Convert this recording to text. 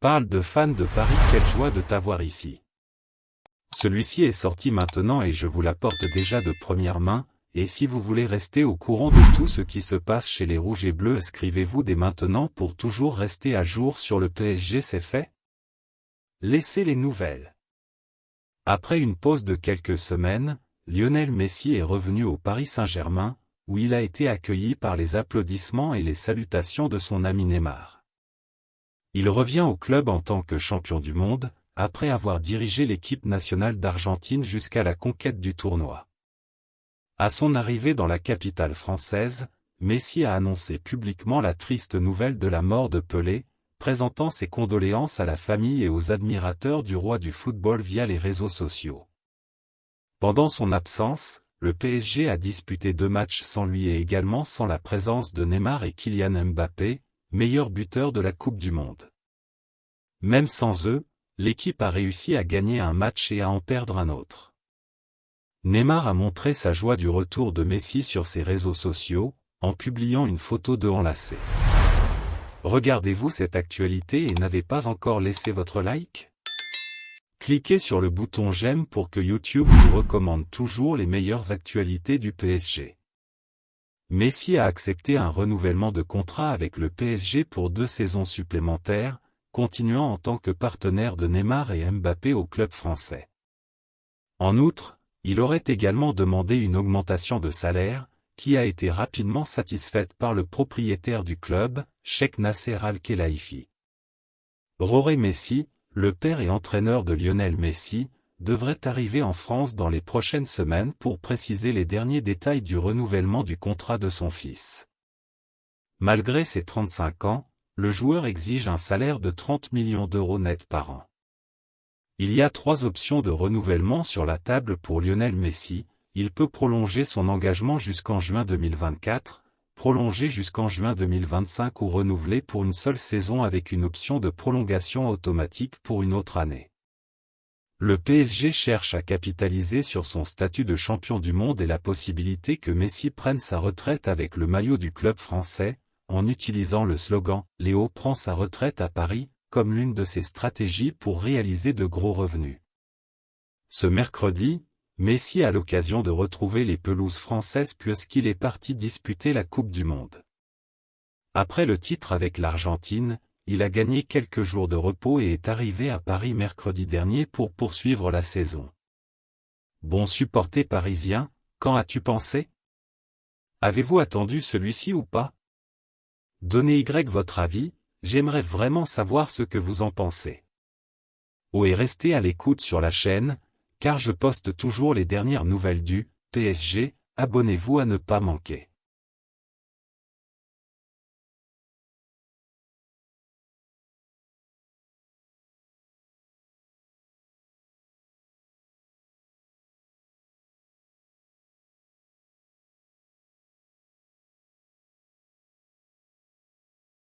Parle de fans de Paris, quelle joie de t'avoir ici. Celui-ci est sorti maintenant et je vous l'apporte déjà de première main, et si vous voulez rester au courant de tout ce qui se passe chez les Rouges et Bleus, inscrivez-vous dès maintenant pour toujours rester à jour sur le PSG. C'est fait? Laissez les nouvelles. Après une pause de quelques semaines, Lionel Messi est revenu au Paris Saint-Germain, où il a été accueilli par les applaudissements et les salutations de son ami Neymar. Il revient au club en tant que champion du monde, après avoir dirigé l'équipe nationale d'Argentine jusqu'à la conquête du tournoi. À son arrivée dans la capitale française, Messi a annoncé publiquement la triste nouvelle de la mort de Pelé, présentant ses condoléances à la famille et aux admirateurs du roi du football via les réseaux sociaux. Pendant son absence, le PSG a disputé 2 matchs sans lui et également sans la présence de Neymar et Kylian Mbappé, meilleurs buteurs de la Coupe du Monde. Même sans eux, l'équipe a réussi à gagner un match et à en perdre un autre. Neymar a montré sa joie du retour de Messi sur ses réseaux sociaux, en publiant une photo d'eux enlacés. Regardez-vous cette actualité et n'avez pas encore laissé votre like? Cliquez sur le bouton j'aime pour que YouTube vous recommande toujours les meilleures actualités du PSG. Messi a accepté un renouvellement de contrat avec le PSG pour 2 saisons supplémentaires, continuant en tant que partenaire de Neymar et Mbappé au club français. En outre, il aurait également demandé une augmentation de salaire, qui a été rapidement satisfaite par le propriétaire du club, Cheikh Nasser Al-Khelaifi. Roré Messi, le père et entraîneur de Lionel Messi, devrait arriver en France dans les prochaines semaines pour préciser les derniers détails du renouvellement du contrat de son fils. Malgré ses 35 ans, le joueur exige un salaire de 30 millions d'euros net par an. Il y a 3 options de renouvellement sur la table pour Lionel Messi. Il peut prolonger son engagement jusqu'en juin 2024, prolonger jusqu'en juin 2025 ou renouveler pour une seule saison avec une option de prolongation automatique pour une autre année. Le PSG cherche à capitaliser sur son statut de champion du monde et la possibilité que Messi prenne sa retraite avec le maillot du club français, en utilisant le slogan « Léo prend sa retraite à Paris » comme l'une de ses stratégies pour réaliser de gros revenus. Ce mercredi, Messi a l'occasion de retrouver les pelouses françaises puisqu'il est parti disputer la Coupe du Monde. Après le titre avec l'Argentine, il a gagné quelques jours de repos et est arrivé à Paris mercredi dernier pour poursuivre la saison. Bon supporter parisien, qu'en as-tu pensé? Avez-vous attendu celui-ci ou pas? Donnez votre avis, j'aimerais vraiment savoir ce que vous en pensez. Et restez à l'écoute sur la chaîne, car je poste toujours les dernières nouvelles du PSG, abonnez-vous à ne pas manquer.